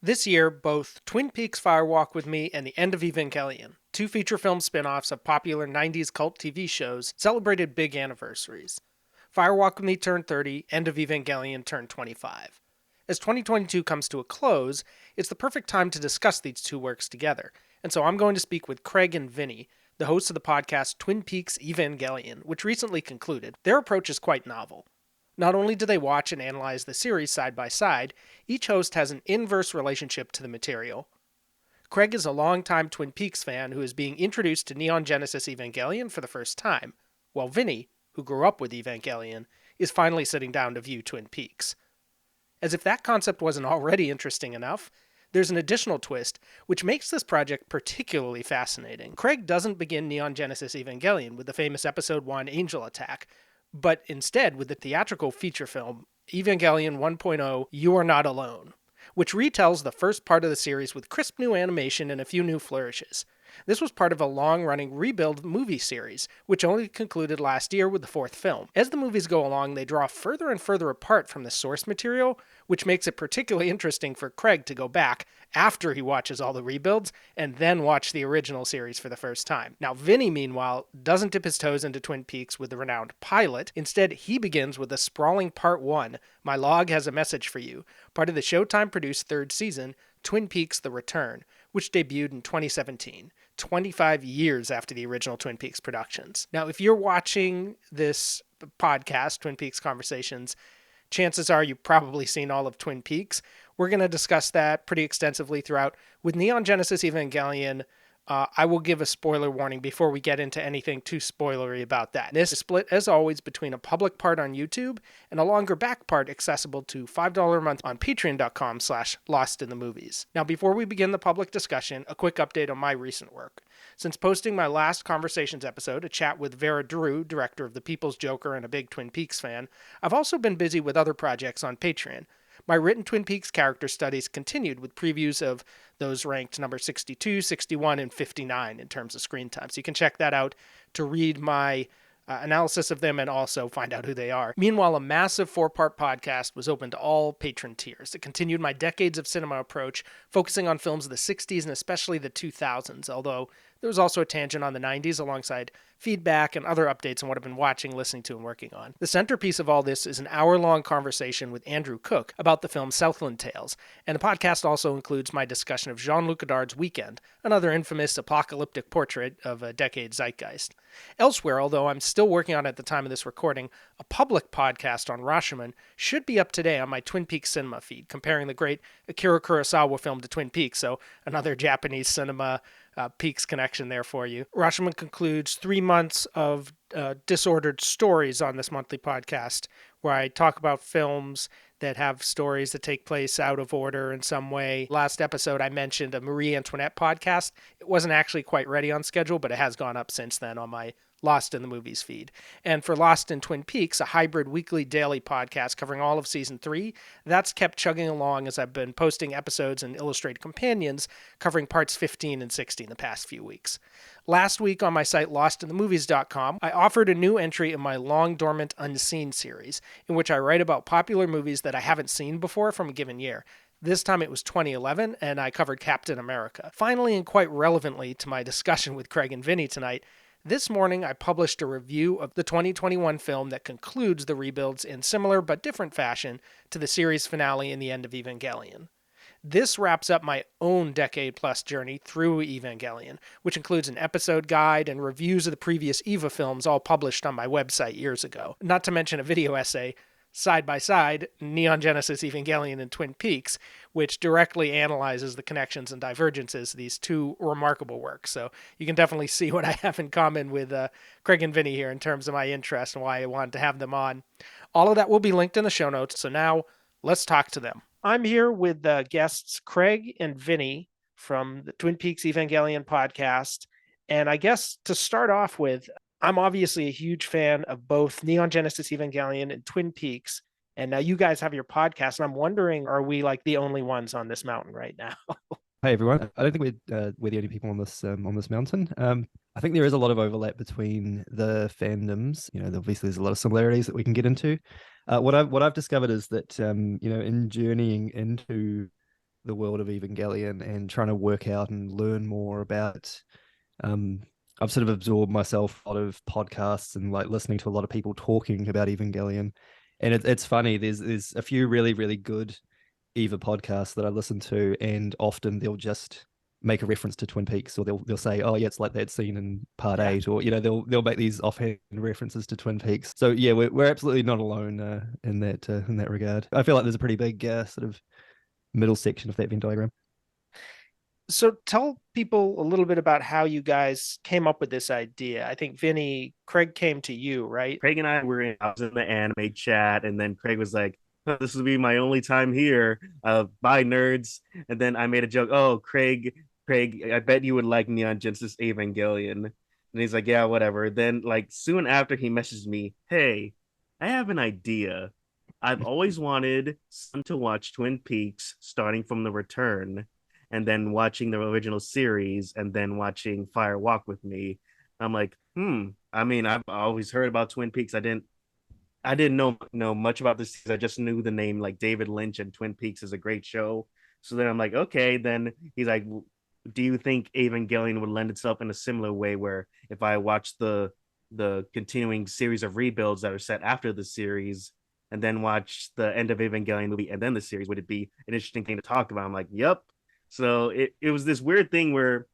This year, both Twin Peaks Fire Walk with Me and The End of Evangelion, two feature film spin offs of popular 90s cult TV shows, celebrated big anniversaries. Fire Walk with Me turned 30, End of Evangelion turned 25. As 2022 comes to a close, it's the perfect time to discuss these two works together, and so I'm going to speak with Craig and Vinny, the hosts of the podcast Twin Peaks Evangelion, which recently concluded. Their approach is quite novel. Not only do they watch and analyze the series side by side, each host has an inverse relationship to the material. Craig is a longtime Twin Peaks fan who is being introduced to Neon Genesis Evangelion for the first time, while Vinny, who grew up with Evangelion, is finally sitting down to view Twin Peaks. As if that concept wasn't already interesting enough, there's an additional twist, which makes this project particularly fascinating. Craig doesn't begin Neon Genesis Evangelion with the famous Episode 1 Angel Attack, but instead with the theatrical feature film Evangelion 1.0 You Are Not Alone, which retells the first part of the series with crisp new animation and a few new flourishes. This was part of a long-running rebuild movie series, which only concluded last year with the fourth film. As the movies go along, they draw further and further apart from the source material, which makes it particularly interesting for Craig to go back after he watches all the rebuilds and then watch the original series for the first time. Now, Vinny, meanwhile, doesn't dip his toes into Twin Peaks with the renowned pilot. Instead, he begins with a sprawling Part 1, My Log Has a Message for You, part of the Showtime-produced third season, Twin Peaks The Return, which debuted in 2017, 25 years after the original Twin Peaks productions. Now, if you're watching this podcast, Twin Peaks Conversations, chances are you've probably seen all of Twin Peaks. We're going to discuss that pretty extensively throughout. With Neon Genesis Evangelion, I will give a spoiler warning before we get into anything too spoilery about that. This is split, as always, between a public part on YouTube and a longer back part accessible to $5 a month on patreon.com/lostinthemovies. Now, before we begin the public discussion, a quick update on my recent work. Since posting my last Conversations episode, a chat with Vera Drew, director of The People's Joker and a big Twin Peaks fan, I've also been busy with other projects on Patreon. My written Twin Peaks character studies continued with previews of those ranked number 62, 61, and 59 in terms of screen time. So you can check that out to read my analysis of them and also find out who they are. Meanwhile, a massive 4-part podcast was open to all patron tiers. It continued my decades of cinema approach, focusing on films of the 60s and especially the 2000s, although there was also a tangent on the 90s alongside feedback and other updates on what I've been watching, listening to, and working on. The centerpiece of all this is an hour-long conversation with Andrew Cook about the film Southland Tales, and the podcast also includes my discussion of Jean-Luc Godard's Weekend, another infamous apocalyptic portrait of a decade's zeitgeist. Elsewhere, although I'm still working on it at the time of this recording, a public podcast on Rashomon should be up today on my Twin Peaks cinema feed, comparing the great Akira Kurosawa film to Twin Peaks, so another Japanese cinema Peaks connection there for you. Rashomon concludes 3 months of disordered stories on this monthly podcast, where I talk about films that have stories that take place out of order in some way. Last episode, I mentioned a Marie Antoinette podcast. It wasn't actually quite ready on schedule, but it has gone up since then on my Lost in the Movies feed. And for Lost in Twin Peaks, a hybrid weekly daily podcast covering all of season 3, that's kept chugging along as I've been posting episodes and illustrated companions covering parts 15 and 16 the past few weeks. Last week on my site lostinthemovies.com, I offered a new entry in my long dormant unseen series, in which I write about popular movies that I haven't seen before from a given year. This time it was 2011, and I covered Captain America. Finally, and quite relevantly to my discussion with Craig and Vinny tonight, this morning, I published a review of the 2021 film that concludes the rebuilds in similar but different fashion to the series finale in The End of Evangelion. This wraps up my own decade-plus journey through Evangelion, which includes an episode guide and reviews of the previous EVA films all published on my website years ago. Not to mention a video essay, side by side, Neon Genesis Evangelion and Twin Peaks, which directly analyzes the connections and divergences of these two remarkable works. So you can definitely see what I have in common with Craig and Vinny here in terms of my interest and why I wanted to have them on. All of that will be linked in the show notes, so now let's talk to them. I'm here with guests Craig and Vinny from the Twin Peaks Evangelion podcast, and I guess to start off with, I'm obviously a huge fan of both Neon Genesis Evangelion and Twin Peaks, and now you guys have your podcast, and I'm wondering, are we like the only ones on this mountain right now? Hey everyone! I don't think we're the only people on this mountain. I think there is a lot of overlap between the fandoms. Obviously there's a lot of similarities that we can get into. What I've discovered is that in journeying into the world of Evangelion and trying to work out and learn more about. Um, I've sort of absorbed myself a lot of podcasts and like listening to a lot of people talking about Evangelion, and it's funny. There's a few really good Eva podcasts that I listen to, and often they'll just make a reference to Twin Peaks, or they'll say, "Oh yeah, it's like that scene in Part Yeah. 8," or they'll make these offhand references to Twin Peaks. So yeah, we're absolutely not alone in that regard. I feel like there's a pretty big sort of middle section of that Venn diagram. So tell people a little bit about how you guys came up with this idea. I think Vinny, Craig came to you, right? Craig and I was in the anime chat, and then Craig was like, "Oh, this will be my only time here. Bye, nerds." And then I made a joke. Oh, Craig, I bet you would like Neon Genesis Evangelion. And he's like, yeah, whatever. Then, like, soon after, he messaged me, hey, I have an idea. I've always wanted someone to watch Twin Peaks starting from The Return and then watching the original series and then watching Fire Walk with me. I'm like, I mean, I've always heard about Twin Peaks. I didn't know much about this. I just knew the name like David Lynch, and Twin Peaks is a great show. So then I'm like, okay. Then he's like, do you think Evangelion would lend itself in a similar way, where if I watch the continuing series of rebuilds that are set after the series, and then watch the end of Evangelion movie and then the series, would it be an interesting thing to talk about? I'm like, yep. So it was this weird thing where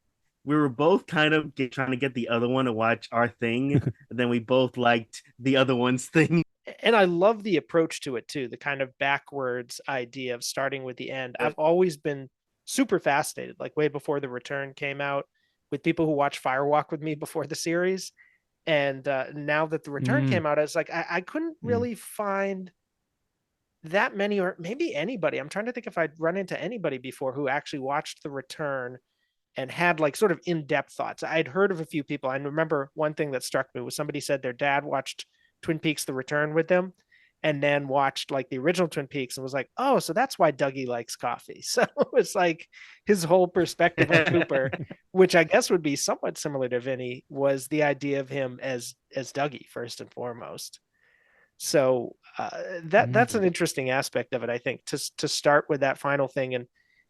we were both kind of trying to get the other one to watch our thing, and then we both liked the other one's thing. And I love the approach to it too, the kind of backwards idea of starting with the end. I've always been super fascinated, like way before The Return came out, with people who watched Firewalk with me before the series. And now that The Return Mm, came out, I was like, I couldn't mm. really find that many, or maybe anybody. I'm trying to think if I'd run into anybody before who actually watched The Return and had like sort of in-depth thoughts. I'd heard of a few people. I remember one thing that struck me was somebody said their dad watched Twin Peaks The Return with them and then watched like the original Twin Peaks and was like, oh, so that's why Dougie likes coffee. So it was like his whole perspective on Cooper, which I guess would be somewhat similar to Vinny, was the idea of him as Dougie first and foremost. So that's an Mm. interesting aspect of it, I think, to start with that final thing, and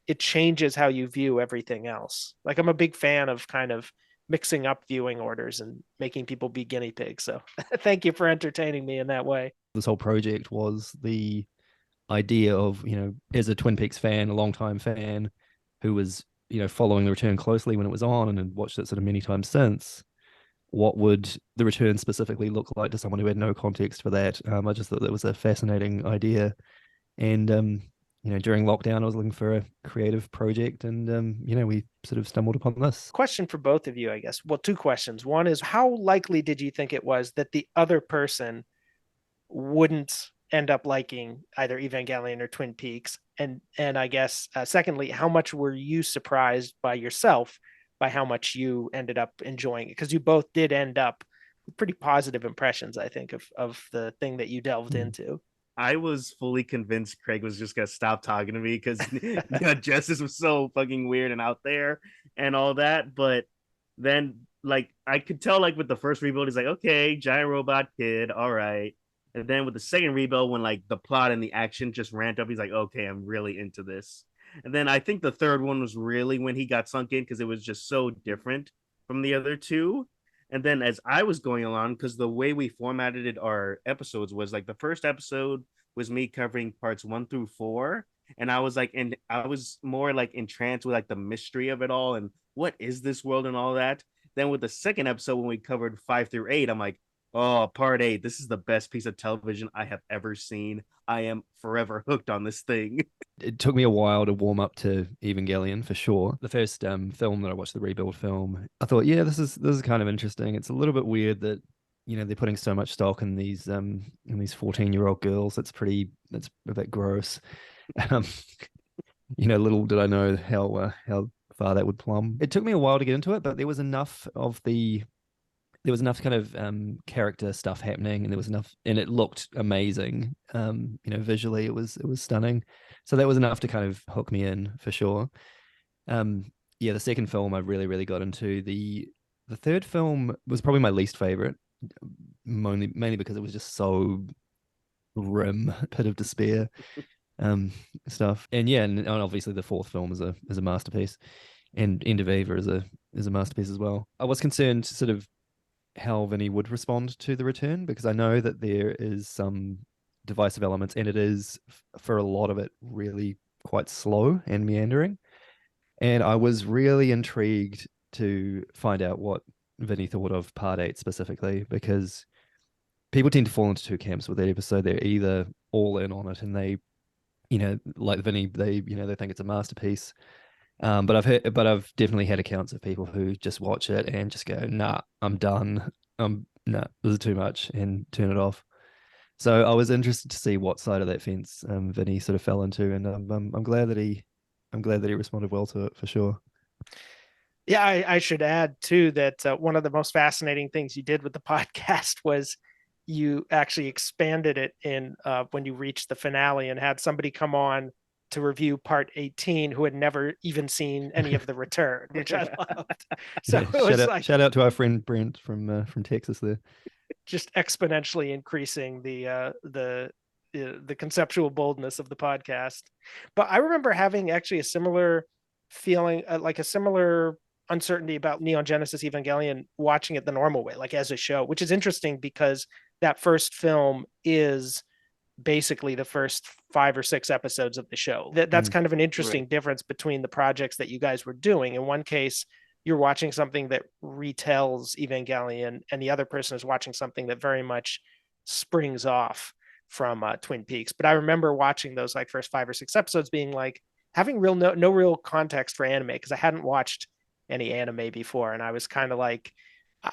it changes how you view everything else. Like I'm a big fan of kind of mixing up viewing orders and making people be guinea pigs. So thank you for entertaining me in that way. This whole project was the idea of, as a Twin Peaks fan, a long-time fan who was, following the return closely when it was on and had watched it sort of many times since, what would the return specifically look like to someone who had no context for that? I just thought that was a fascinating idea. And, during lockdown, I was looking for a creative project, and, we sort of stumbled upon this. Question for both of you, I guess. Well, two questions. One is, how likely did you think it was that the other person wouldn't end up liking either Evangelion or Twin Peaks? And I guess secondly, how much were you surprised by yourself by how much you ended up enjoying it? Because you both did end up with pretty positive impressions, I think, of the thing that you delved Mm. into. I was fully convinced Craig was just gonna stop talking to me because Justice was so fucking weird and out there and all that. But then, like, I could tell, like, with the first rebuild, he's like, okay, giant robot kid, all right. And then with the second rebuild, when like the plot and the action just ramped up, he's like, okay, I'm really into this. And then I think the third one was really when he got sunk in because it was just so different from the other two. And then as I was going along, because the way we formatted our episodes was like the first episode was me covering parts 1 through 4. And I was like, and I was more like entranced with like the mystery of it all and what is this world and all that. Then with the second episode, when we covered 5 through 8, I'm like, oh, part 8, this is the best piece of television I have ever seen. I am forever hooked on this thing. It took me a while to warm up to Evangelion for sure. The first film that I watched, the rebuild film, I thought, yeah, this is kind of interesting. It's a little bit weird that they're putting so much stock in these 14-year-old girls. That's a bit gross. Um, little did I know how far that would plumb. It took me a while to get into it, but there was enough kind of character stuff happening, and there was enough, and it looked amazing. Visually it was stunning. So that was enough to kind of hook me in for sure. Yeah, the second film I really, really got into. The third film was probably my least favorite, mainly because it was just so grim, pit of despair. um, stuff. And yeah, and obviously the fourth film is a masterpiece, and End of Eva is a masterpiece as well. I was concerned sort of how Vinny would respond to the return, because I know that there is some divisive elements, and it is for a lot of it really quite slow and meandering. And I was really intrigued to find out what Vinny thought of Part 8 specifically, because people tend to fall into two camps with that episode. They're either all in on it and they, like Vinny, they think it's a masterpiece. But I've definitely had accounts of people who just watch it and just go, "Nah, I'm done. Nah, this is too much," and turn it off. So I was interested to see what side of that fence Vinny sort of fell into, and I'm glad that he responded well to it for sure. Yeah, I should add too that one of the most fascinating things you did with the podcast was you actually expanded it in when you reached the finale and had somebody come on to review part 18 who had never even seen any of the return, which I loved. So Yeah, it was like shout out to our friend Brent from Texas there. just exponentially increasing the conceptual boldness of the podcast. But I remember having actually a similar feeling, like a similar uncertainty about Neon Genesis Evangelion watching it the normal way, like as a show, which is interesting because that first film is basically the first 5 or 6 episodes of the show. That's kind of an interesting Right. difference between the projects that you guys were doing. In one case, you're watching something that retells Evangelion, and the other person is watching something that very much springs off from Twin Peaks. But I remember watching those like first 5 or 6 episodes, being like having no real context for anime because I hadn't watched any anime before, and I was kind of like,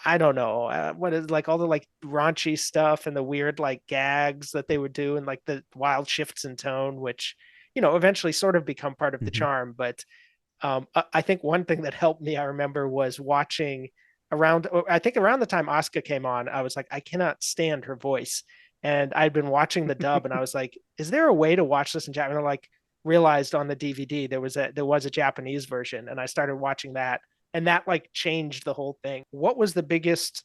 I don't know what is like all the like raunchy stuff and the weird like gags that they would do and like the wild shifts in tone, which eventually sort of become part of the Mhm. charm. But I think one thing that helped me, I remember, was watching I think around the time Asuka came on, I was like, I cannot stand her voice. And I'd been watching the dub and I was like, is there a way to watch this in Japanese? And I like realized on the DVD there was a Japanese version, and I started watching that, and that like changed the whole thing. What was the biggest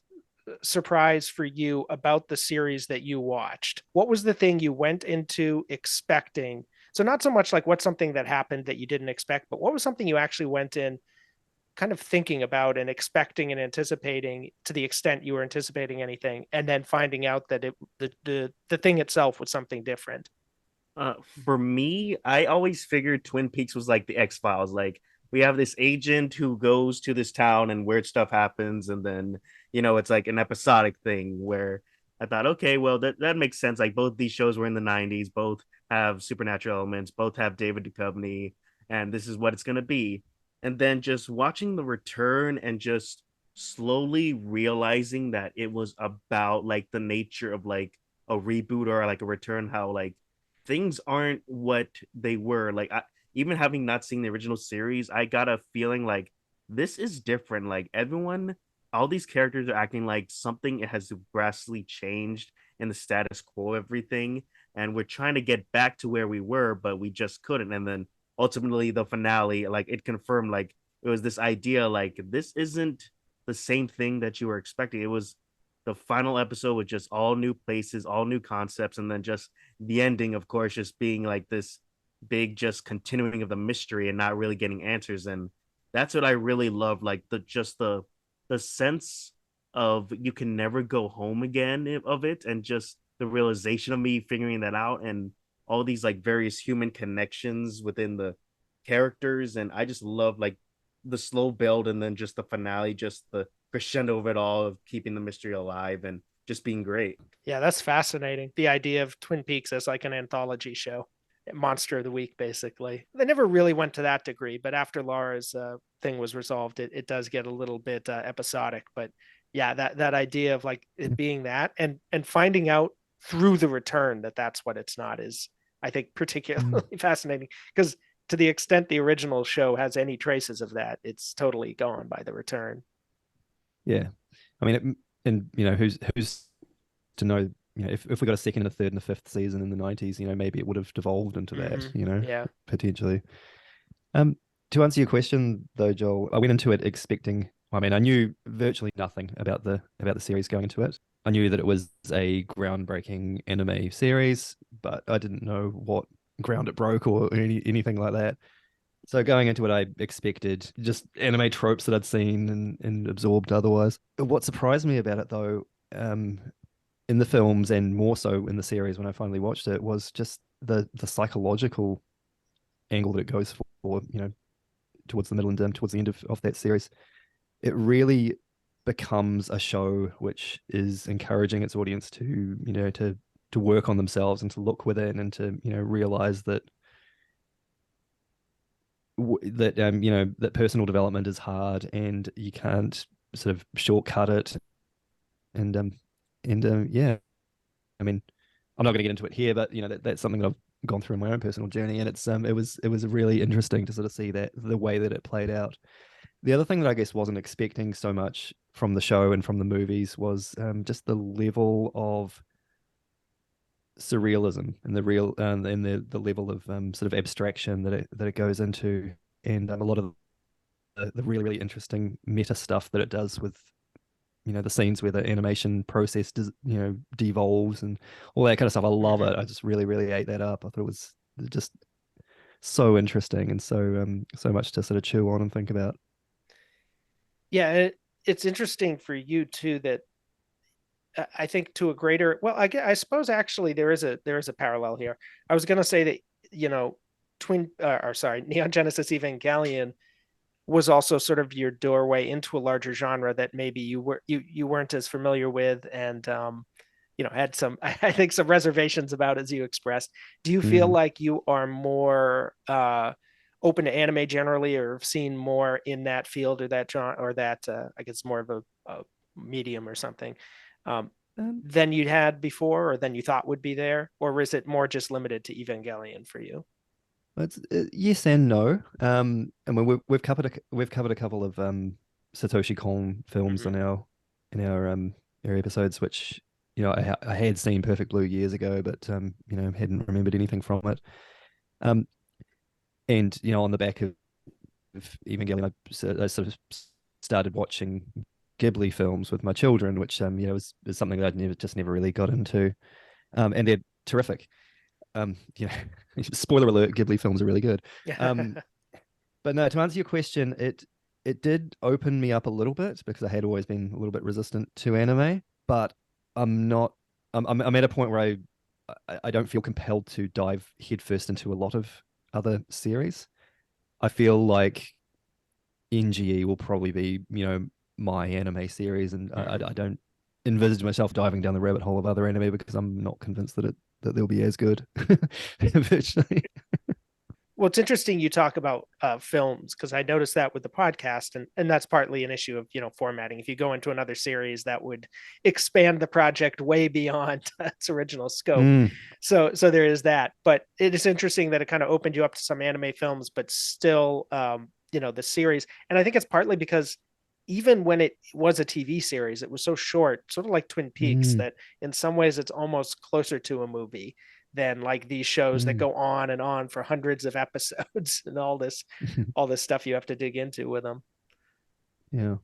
surprise for you about the series that you watched? What was the thing you went into expecting? So not so much like what's something that happened that you didn't expect, but what was something you actually went in kind of thinking about and expecting and anticipating to the extent you were anticipating anything, and then finding out that the thing itself was something different. Uh, for me, I always figured Twin Peaks was like the X Files. Like we have this agent who goes to this town and weird stuff happens, and then it's like an episodic thing where I thought, okay, well that makes sense. Like both these shows were in the '90s, both have supernatural elements, both have David Duchovny, and this is what it's gonna be. And then just watching the return and just slowly realizing that it was about like the nature of like a reboot or like a return, how like things aren't what they were. Like even having not seen the original series, I got a feeling like this is different. Like everyone, all these characters are acting like something has drastically changed in the status quo of everything, and we're trying to get back to where we were, but we just couldn't. And then ultimately, the finale, like it confirmed, like it was this idea, like this isn't the same thing that you were expecting. It was the final episode with just all new places, all new concepts, and then just the ending, of course, just being like this big, just continuing of the mystery and not really getting answers. And that's what I really love, like the sense of you can never go home again of it, and just the realization of me figuring that out, and all these like various human connections within the characters. And I just love like the slow build and then just the finale, just the crescendo of it all, of keeping the mystery alive and just being great. Yeah, that's fascinating. The idea of Twin Peaks as like an anthology show, monster of the week, basically. They never really went to that degree, but after Laura's thing was resolved, it does get a little bit episodic. But yeah, that idea of like it being that, and finding out through the return that that's what it's not, is, I think, Mm. particularly fascinating, because to the extent the original show has any traces of that, it's totally gone by the return. Yeah, I mean, and who's to know, if we got a second and a third and a fifth season in the 90s, maybe it would have devolved into that, Yeah. potentially. Um, to answer your question though, Joel, I went into it expecting, I mean, I knew virtually nothing about the series going into it. I knew that it was a groundbreaking anime series, but I didn't know what ground it broke or anything like that. So going into it, I expected just anime tropes that I'd seen and absorbed otherwise. What surprised me about it, though, in the films and more so in the series when I finally watched it, was just the psychological angle that it goes for. Towards the middle and towards the end of that series, it really becomes a show which is encouraging its audience to to work on themselves and to look within and to realize that that personal development is hard and you can't sort of shortcut it. And yeah, I mean, I'm not going to get into it here, but that's something that I've gone through in my own personal journey, and it was really interesting to sort of see that the way that it played out. The other thing that I guess wasn't expecting so much from the show and from the movies was just the level of surrealism and the level of sort of abstraction that it goes into, and a lot of the really really interesting meta stuff that it does with the scenes where the animation process devolves and all that kind of stuff. I love Mhm. it. I just really really ate that up. I thought it was just so interesting and so much to sort of chew on and think about. Yeah, it's interesting for you too that I think to a greater well, I suppose actually there is a parallel here. I was going to say that you know, Twin or sorry, Neon Genesis Evangelion was also sort of your doorway into a larger genre that maybe you weren't as familiar with, and had some I think some reservations about, as you expressed. Do you feel Mm. like you are more open to anime generally, or have seen more in that field or that genre, or that I guess more of a medium or something, um, Um, than you had before, or than you thought would be there, or is it more just limited to Evangelion for you? it's yes and no. I mean, we've covered a couple of Satoshi Kon films Hmm. in our episodes, which I had seen Perfect Blue years ago, but hadn't remembered anything from it. Um, and on the back of Evangelion, I sort of started watching Ghibli films with my children, which is something that I'd never really got into. And they're terrific. You know, spoiler alert, Ghibli films are really good. Um, but no, to answer your question, it did open me up a little bit because I had always been a little bit resistant to anime, but I'm not. I'm at a point where I don't feel compelled to dive headfirst into a lot of other series. I feel like NGE will probably be my anime series, and I Hmm. don't envisage myself diving down the rabbit hole of other anime because I'm not convinced that they'll be as good. Eventually. Well, it's interesting you talk about films, because I noticed that with the podcast, and that's partly an issue of formatting. If you go into another series, that would expand the project way beyond its original scope. Mm, So there is that. But it is interesting that it kind of opened you up to some anime films, but still, the series. And I think it's partly because even when it was a TV series, it was so short, sort of like Twin Peaks, mm, that in some ways it's almost closer to a movie than like these shows that mm. go on and on for hundreds of episodes and all this stuff you have to dig into with them. Yeah.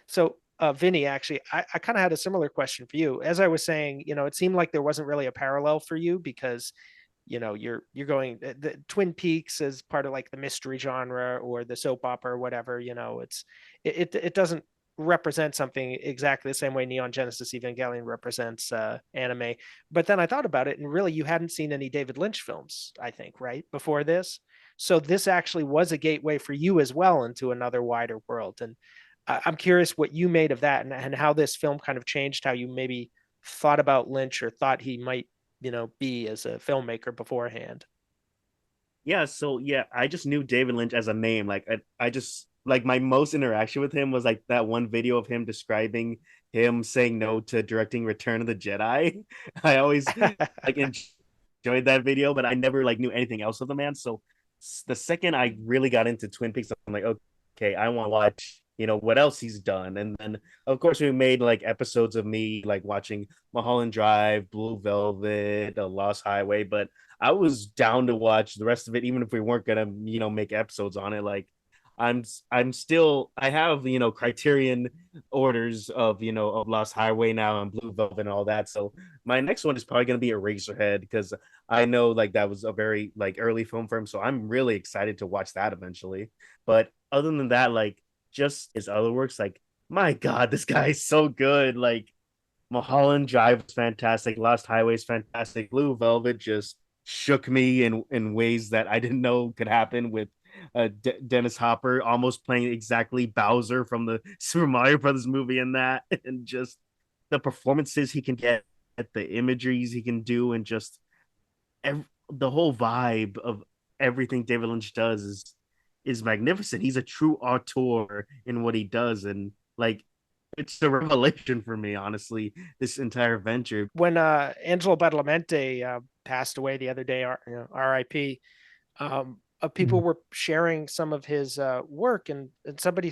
So Vinny, actually, I kind of had a similar question for you. As I was saying, it seemed like there wasn't really a parallel for you, because you're going the Twin Peaks as part of like the mystery genre or the soap opera or whatever. It doesn't represent something exactly the same way Neon Genesis Evangelion represents anime. But then I thought about it, and really you hadn't seen any David Lynch films, I think, right, before this. So this actually was a gateway for you as well into another wider world. And I'm curious what you made of that, and how this film kind of changed how you maybe thought about Lynch, or thought he might be as a filmmaker beforehand. Yeah, so yeah, I just knew David Lynch as a name. Like I just like my most interaction with him was like that one video of him describing him saying no to directing Return of the Jedi. I always like enjoyed that video, but I never like knew anything else of the man. So the second I really got into Twin Peaks, I'm like, okay, I want to watch, what else he's done. And then of course we made like episodes of me like watching Mulholland Drive, Blue Velvet, Lost Highway, but I was down to watch the rest of it, even if we weren't gonna, make episodes on it. Like I'm still I have Criterion orders of of Lost Highway now and Blue Velvet and all that. So my next one is probably gonna be Eraserhead because I know like that was a very like early film for him. So I'm really excited to watch that eventually. But other than that, like just his other works, like my God, this guy is so good. Like Mulholland Drive was fantastic. Lost Highway is fantastic. Blue Velvet just shook me in ways that I didn't know could happen with Dennis Hopper almost playing exactly Bowser from the Super Mario Brothers movie in that, and just the performances he can get, the imageries he can do, and just the whole vibe of everything David Lynch does is magnificent. He's a true auteur in what he does, and like it's a revelation for me, honestly, this entire venture. When Angelo Badalamenti passed away the other day, R.I.P. People Mm. were sharing some of his work, and somebody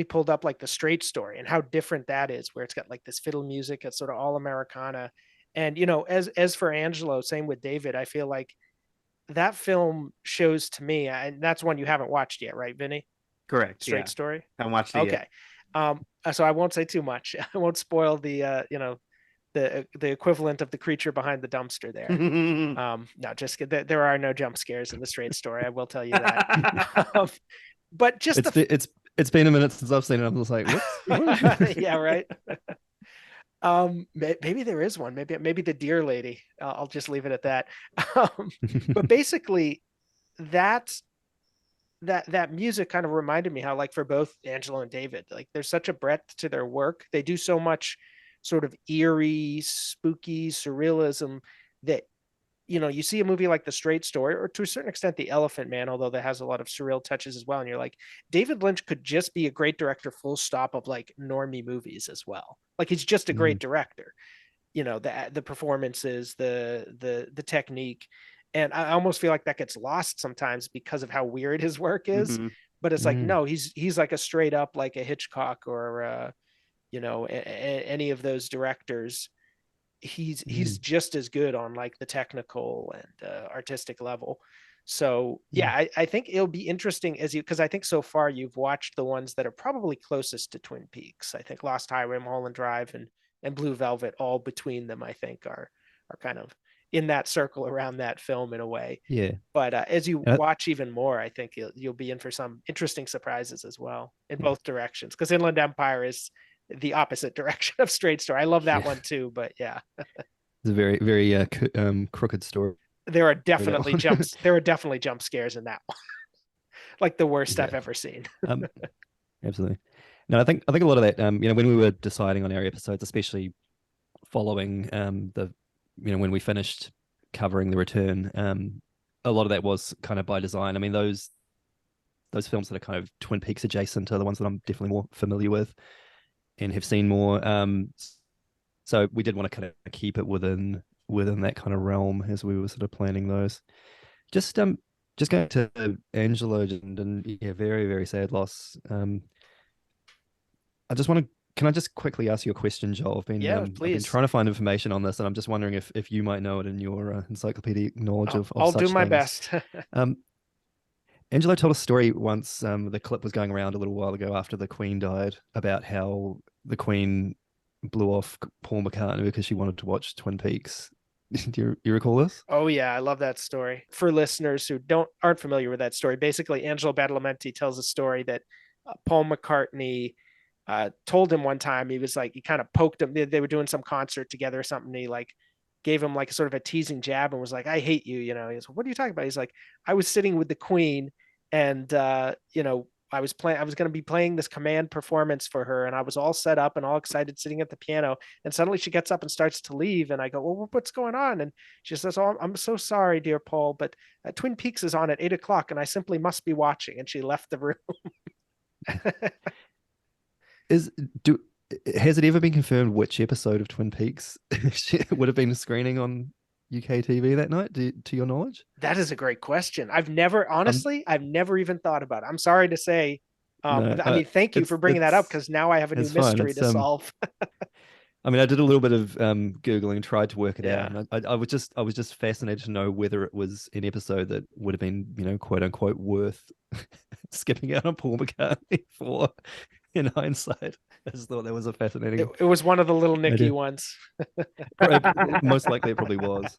pulled up like the Straight Story and how different that is, where it's got like this fiddle music, it's sort of all Americana. And as for Angelo, same with David, I feel like that film shows to me, and that's one you haven't watched yet, right, Vinny? Correct. Straight Yeah. Story. I watched it yet. Okay. So I won't say too much. I won't spoil the equivalent of the creature behind the dumpster there. No, just there are no jump scares in the Straight Story. I will tell you that. um, but just it's been a minute since I've seen it. I'm just like, what? yeah, right. Maybe there is one. Maybe the deer lady. I'll just leave it at that. But basically, that that music kind of reminded me how, like, for both Angelo and David, like there's such a breadth to their work. They do so much sort of eerie, spooky surrealism that you see a movie like The Straight Story, or to a certain extent The Elephant Man, although that has a lot of surreal touches as well, and you're like, David Lynch could just be a great director, full stop, of like normie movies as well. Like he's just a great Mm, director. The performances, the technique, and I almost feel like that gets lost sometimes because of how weird his work is. Mm-hmm. But it's like, mm, no, he's like a straight up like a Hitchcock or any of those directors. He's mm, just as good on like the technical and artistic level. So yeah, yeah, I think it'll be interesting as you, because I think so far you've watched the ones that are probably closest to Twin Peaks. I think Lost Highway, Mulholland Drive, and Blue Velvet, all between them, I think are kind of in that circle around that film in a way. yeah. But as you Uh, watch even more, I think you'll be in for some interesting surprises as well in yeah, both directions. Because Inland Empire is the opposite direction of Straight Story. I love that yeah. one too, but yeah, It's a very, very crooked story, there are that definitely one. jumps. There are definitely jump scares in that one, like the worst Yeah, I've ever seen. um, absolutely. No, I think a lot of that, when we were deciding on our episodes, especially following when we finished covering the return, a lot of that was kind of by design. I mean, those films that are kind of Twin Peaks adjacent are the ones that I'm definitely more familiar with and have seen more. So we did want to kind of keep it within that kind of realm as we were sort of planning those. Just going to Angelo, and yeah, very, very sad loss. I just want to Can I just quickly ask you a question, Joel? Yeah, I've been please. trying to find information on this, and I'm just wondering if you might know it in your encyclopedic knowledge of I'll do such my things. best. Um, Angelo told a story once. The clip was going around a little while ago after the Queen died about how the Queen blew off Paul McCartney because she wanted to watch Twin Peaks. Do you recall this? Oh yeah, I love that story. For listeners who aren't familiar with that story, basically Angelo Badalamenti tells a story that Paul McCartney told him one time. He was like, he kind of poked him. They were doing some concert together or something. He like gave him like sort of a teasing jab and was like, "I hate you." He's like, "What are you talking about?" He's like, "I was sitting with the Queen, and I was playing. I was going to be playing this command performance for her, and I was all set up and all excited, sitting at the piano. And suddenly she gets up and starts to leave, and I go, "Well, what's going on?" And she says, "Oh, I'm so sorry, dear Paul, but Twin Peaks is on at 8 o'clock, and I simply must be watching." And she left the room. Is do Has it ever been confirmed which episode of Twin Peaks would have been screening on UK TV that night? To your knowledge? That is a great question. Um, I've never even thought about it. I'm sorry to say. no, I mean, thank you for bringing that up, it's because now I have a new it's fine. mystery to solve. I mean, I did a little bit of googling, tried to work it out, Yeah. and I was just fascinated to know whether it was an episode that would have been, quote unquote, worth skipping out on Paul McCartney for. In hindsight, I just thought that was a It, fascinating it was one of the little Nicky idea. ones. Most likely, it probably was.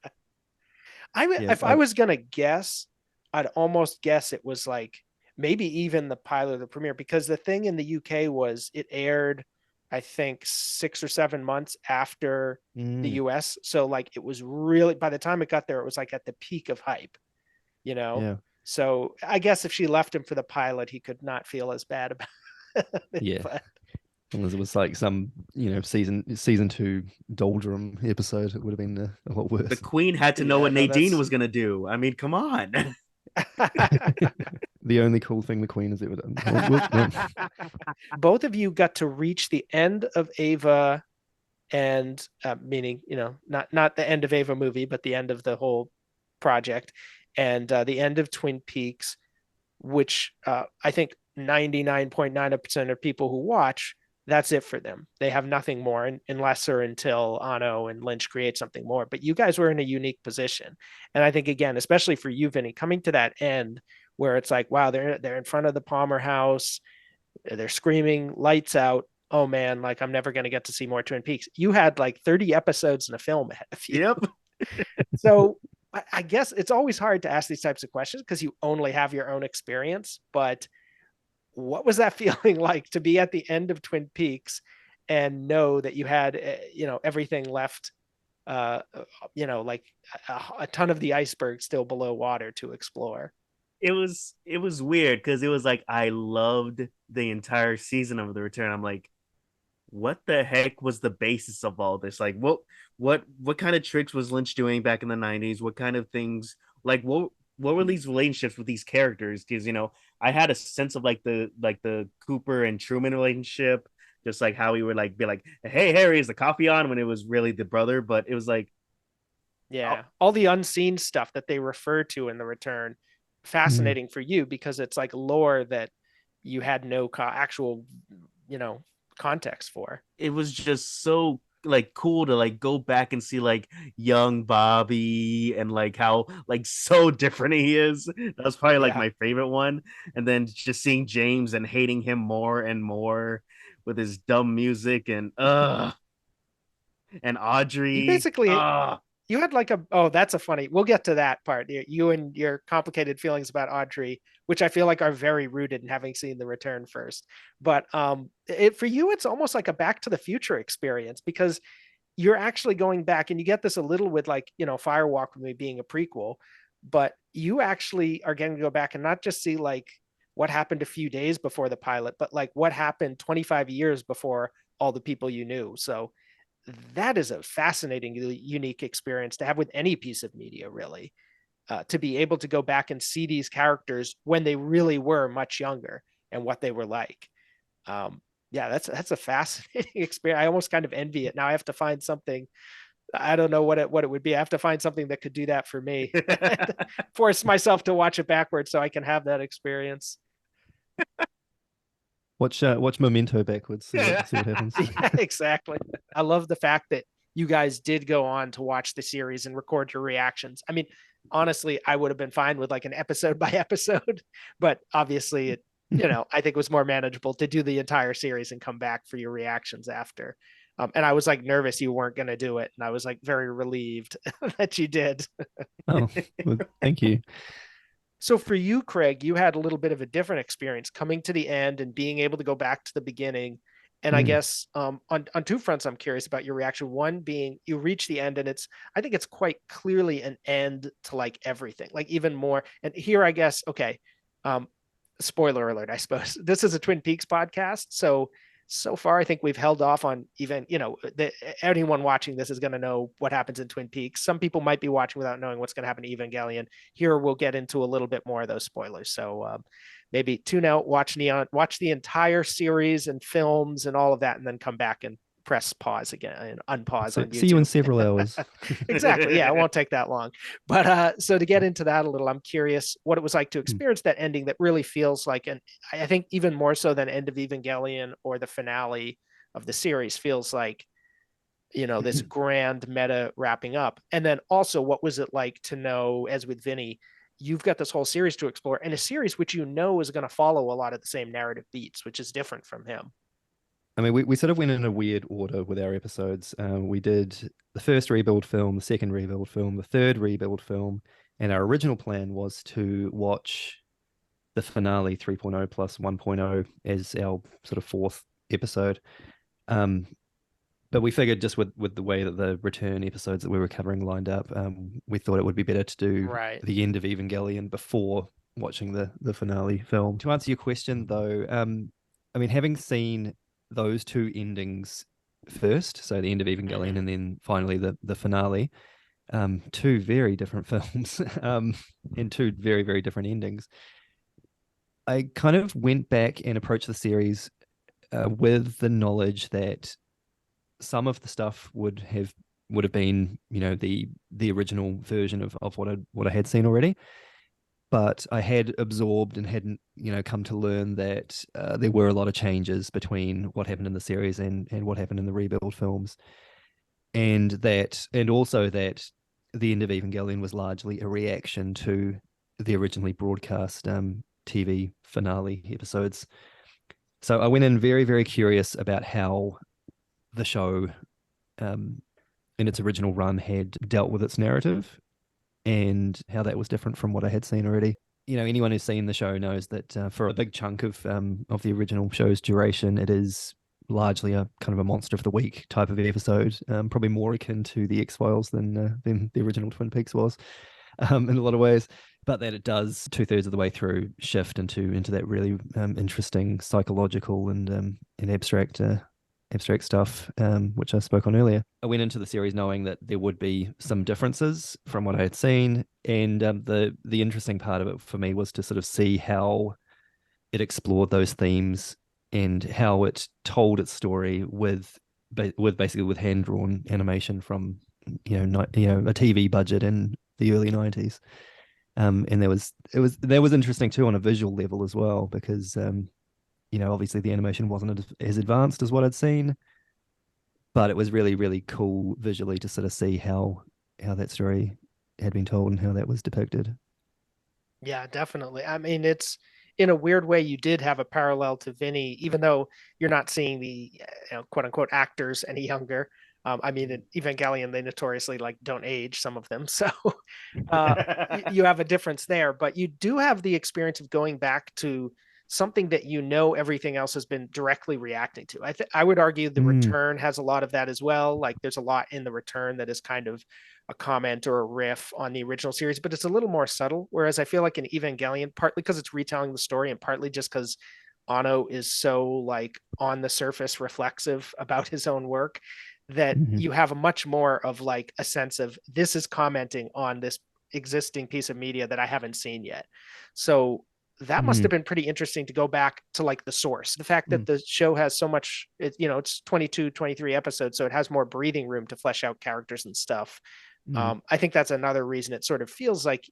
Yeah, If I was gonna guess, I'd almost guess it was like maybe even the pilot of the premiere, because the thing in the UK was it aired, I think 6 or 7 months after the mm, US. So like it was really, by the time it got there, it was like at the peak of hype, you know? yeah, So I guess if she left him for the pilot, he could not feel as bad about it. yeah. But Unless it was like some, season two doldrum episode, it would have been a lot The worse. Queen had to know yeah, what no, Nadine that's was gonna do. I mean, come on. The only cool thing the Queen has ever done. Oh, whoop, no. both of you got to reach the end of Ava, and meaning, not the end of Ava movie, but the end of the whole project, and the end of Twin Peaks, which I think 99.9% of people who watch, that's it for them. They have nothing more unless or until Ano and Lynch create something more. But you guys were in a unique position. And I think, again, especially for you, Vinny, coming to that end where it's like, wow, they're in front of the Palmer house, they're screaming, lights out. Oh man, like I'm never going to get to see more Twin Peaks. You had like 30 episodes in a film ahead of you. Yep. So I guess it's always hard to ask these types of questions because you only have your own experience. But what was that feeling like to be at the end of Twin Peaks and know that you had, everything left, like a ton of the iceberg still below water to explore? It was weird because it was like I loved the entire season of The Return. I'm like, what the heck was the basis of all this? Like, what kind of tricks was Lynch doing back in the '90s? What kind of things? Like, what were these relationships with these characters? Because I had a sense of like the Cooper and Truman relationship, just like how he would like be like, "Hey Harry, is the coffee on?" when it was really the brother, but it was like, oh, Yeah, all the unseen stuff that they refer to in The Return, Mm. fascinating for you because it's like lore that you had no actual, you know, context for. it was just so like cool to like go back and see like young Bobby and like how like so different he is. That was probably like Yeah, my favorite one. And then just seeing James and hating him more and more with his dumb music and you Audrey. basically you had like that's a funny. We'll get to that part. You and your complicated feelings about Audrey, which I feel like are very rooted in having seen The Return first. But it for you, it's almost like a Back to the Future experience because you're actually going back, and you get this a little with like, Firewalk with Me being a prequel, but you actually are getting to go back and not just see like what happened a few days before the pilot, but like what happened 25 years before all the people you knew. So that is a fascinating, unique experience to have with any piece of media, really, to be able to go back and see these characters when they really were much younger and what they were like. Yeah, that's a fascinating experience. I almost kind of envy it. Now I have to find something. I don't know what it would be. I have to find something that could do that for me. Force myself to watch it backwards so I can have that experience. Watch Memento backwards. See what happens. Yeah, exactly. I love the fact that you guys did go on to watch the series and record your reactions. I mean, honestly, I would have been fine with like an episode by episode, but obviously I think it was more manageable to do the entire series and come back for your reactions after. And I was like nervous you weren't going to do it. And I was like very relieved that you did. Oh, well, thank you. So for you, Craig, you had a little bit of a different experience coming to the end and being able to go back to the beginning. And I Mm. guess on two fronts, I'm curious about your reaction. One being you reach the end, and I think it's quite clearly an end to like everything, like even more. And here, I guess, okay, um, spoiler alert, I suppose this is a Twin Peaks podcast, so far I think we've held off on even anyone watching this is going to know what happens in Twin Peaks. Some people might be watching without knowing what's going to happen to Evangelion. Here we'll get into a little bit more of those spoilers, so maybe tune out, watch Neon, watch the entire series and films and all of that, and then come back and press pause again and unpause So on see you in YouTube. several hours. Exactly. Yeah, it won't take that long. But so to get into that a little, I'm curious what it was like to Mm. experience that ending that really feels like I think even more so than End of Evangelion or the finale of the series feels like this grand meta wrapping up. And then also, what was it like to know, as with Vinny, you've got this whole series to explore, and a series which is going to follow a lot of the same narrative beats, which is different from him. I mean, we sort of went in a weird order with our episodes. We did the first rebuild film, the second rebuild film, the third rebuild film, and our original plan was to watch the finale 3.0 plus 1.0 as our sort of fourth episode. Um, but we figured just with the way that the return episodes that we were covering lined up, we thought it would be better to do Right. the end of Evangelion before watching the finale film. To answer your question, though, I mean, having seen those two endings first, so the end of Evangelion and then finally the finale, two very different films, and two very, very different endings. I kind of went back and approached the series with the knowledge that some of the stuff would have been, the original version of what I had seen already, but I had absorbed and hadn't, come to learn that there were a lot of changes between what happened in the series and what happened in the rebuild films, and also that the end of Evangelion was largely a reaction to the originally broadcast TV finale episodes. So I went in very, very curious about how the show, in its original run, had dealt with its narrative and how that was different from what I had seen already. Anyone who's seen the show knows that for a big chunk of the original show's duration, it is largely a kind of a monster of the week type of episode, probably more akin to the X-Files than the original Twin Peaks was, in a lot of ways. But that it does 2/3 of the way through shift into that really interesting psychological and abstract stuff, which I spoke on earlier. I went into the series knowing that there would be some differences from what I had seen, and the interesting part of it for me was to sort of see how it explored those themes and how it told its story with basically with hand drawn animation from a TV budget in the early 90s. And that was interesting too on a visual level as well, because obviously the animation wasn't as advanced as what I'd seen, but it was really, really cool visually to sort of see how that story had been told and how that was depicted. Yeah, definitely. I mean, it's in a weird way, you did have a parallel to Vinny, even though you're not seeing the quote unquote actors any younger. I mean, in Evangelion, they notoriously don't age, some of them. So uh, you have a difference there, but you do have the experience of going back to something that everything else has been directly reacting to. I would argue the return has a lot of that as well. Like there's a lot in the return that is kind of a comment or a riff on the original series, but it's a little more subtle. Whereas I feel like in Evangelion, partly because it's retelling the story and partly just because Anno is so on the surface reflexive about his own work, that you have a much more of a sense of this is commenting on this existing piece of media that I haven't seen yet. So that must have been pretty interesting to go back to the source. The fact that the show has so much, it's 22, 23 episodes, so it has more breathing room to flesh out characters and stuff. I think that's another reason it sort of feels like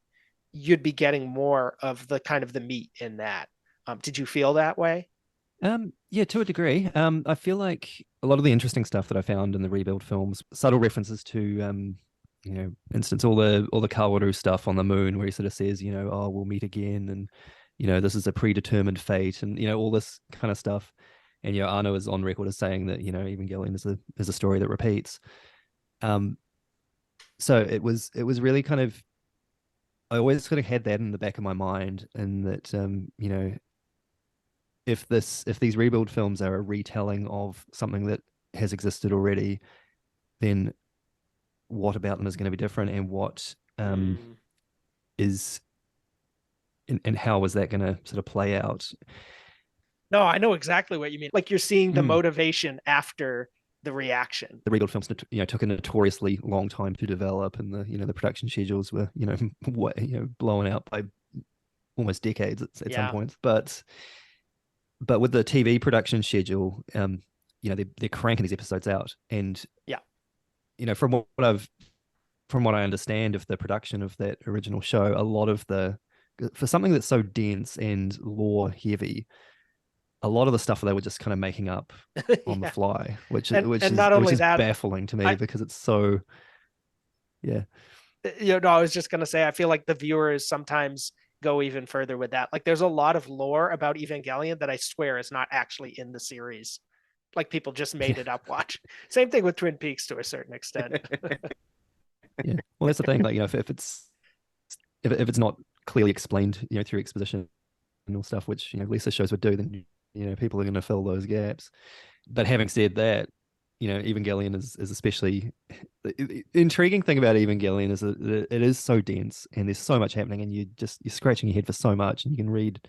you'd be getting more of the kind of the meat in that. Did you feel that way? Yeah, to a degree. I feel like a lot of the interesting stuff that I found in the rebuild films, subtle references to, instance, all the Kaworu stuff on the moon, where he sort of says, oh, we'll meet again, and this is a predetermined fate, and all this kind of stuff. And Arno is on record as saying that Evangelion is a story that repeats. So it was really kind of, I always sort of had that in the back of my mind, and that if these rebuild films are a retelling of something that has existed already, then what about them is going to be different, and what is and how is that going to sort of play out? No, I know exactly what you mean. Like you're seeing the motivation after the reaction. The rebuild films, took a notoriously long time to develop, and the production schedules were blown out by almost decades at some points. But with the TV production schedule, they're cranking these episodes out, and from what I understand of the production of that original show, a lot of for something that's so dense and lore heavy, a lot of the stuff they were just kind of making up on the Yeah. fly, And not which only is that, baffling to me I because it's so, yeah. no, I was just gonna say I feel like the viewers sometimes go even further with that. Like there's a lot of lore about Evangelion that I swear is not actually in the series. Like people just made it up watch. Same thing with Twin Peaks to a certain extent. Yeah. Well, that's the thing. Like, if it's if it's not clearly explained, through exposition and stuff, which Lisa shows would do, then people are going to fill those gaps. But having said that, Evangelion is especially the intriguing thing about Evangelion is that it is so dense and there's so much happening, and you're scratching your head for so much, and you can read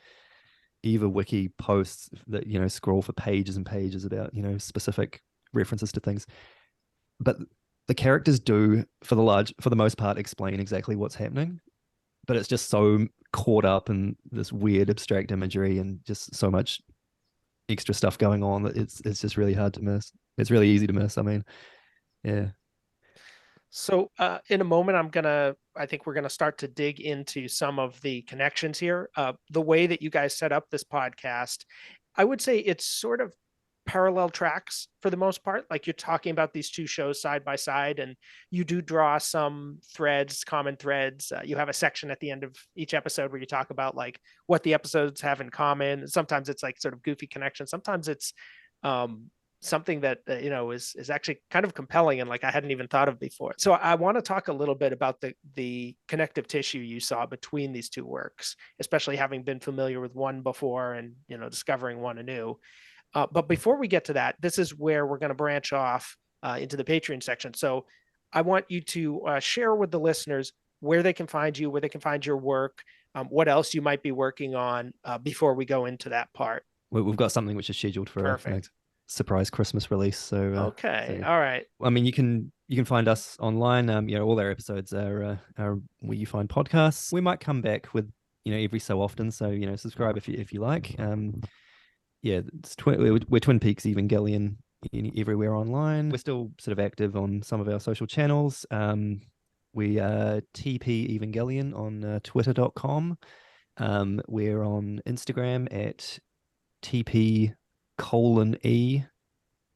Eva wiki posts that scroll for pages and pages about specific references to things, but the characters do for the most part explain exactly what's happening, but it's just so caught up in this weird abstract imagery and just so much extra stuff going on that it's just really hard to miss. It's really easy to miss. I mean, yeah. So in a moment, I think we're gonna start to dig into some of the connections here. The way that you guys set up this podcast, I would say it's sort of parallel tracks for the most part. Like you're talking about these two shows side by side, and you do draw some threads, common threads. You have a section at the end of each episode where you talk about like what the episodes have in common. Sometimes it's like sort of goofy connections. Sometimes it's um, something that is actually kind of compelling and like I hadn't even thought of before. So I want to talk a little bit about the connective tissue you saw between these two works, especially having been familiar with one before and discovering one anew. But before we get to that, this is where we're going to branch off into the Patreon section. So I want you to share with the listeners where they can find you, where they can find your work, what else you might be working on before we go into that part. We've got something which is scheduled for a Perfect. surprise Christmas release. So Okay. yeah. All right. I mean, you can find us online. All our episodes are where you find podcasts. We might come back with every so often. So subscribe if you like. Yeah, we're Twin Peaks Evangelion everywhere online. We're still sort of active on some of our social channels. We are TP Evangelion on twitter.com. We're on Instagram at TP :E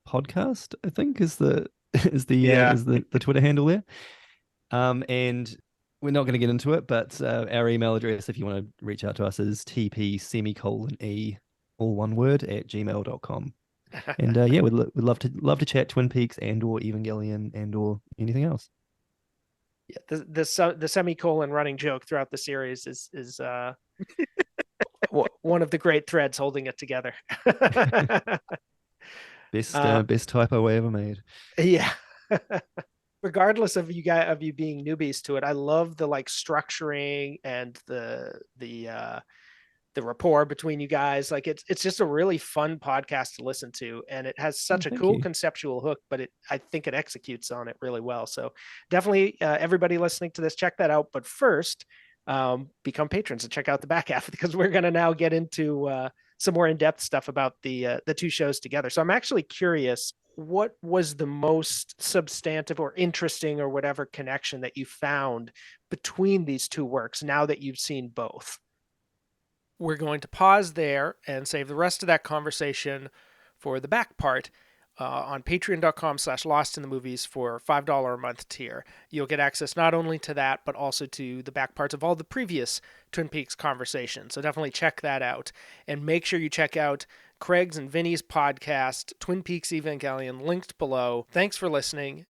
podcast, I think is the Yeah. is the Twitter handle there. And we're not going to get into it, but our email address, if you want to reach out to us, is tp::e, all one word, at gmail.com. And yeah, we'd love to chat Twin Peaks and or Evangelion and or anything else. Yeah, the semicolon running joke throughout the series is one of the great threads holding it together. Best typo I ever made. Yeah. Regardless of you being newbies to it, I love the like structuring and the rapport between you guys. Like it's just a really fun podcast to listen to, and it has Oh, such a thank cool you. conceptual hook, but I think it executes on it really well. So definitely everybody listening to this, check that out. But first, become patrons and check out the back half because we're going to now get into some more in-depth stuff about the two shows together. So I'm actually curious, what was the most substantive or interesting or whatever connection that you found between these two works now that you've seen both? We're going to pause there and save the rest of that conversation for the back part on patreon.com/lost in the movies for $5 a month tier. You'll get access not only to that, but also to the back parts of all the previous Twin Peaks conversations. So definitely check that out. And make sure you check out Craig's and Vinny's podcast, Twin Peaks Evangelion, linked below. Thanks for listening.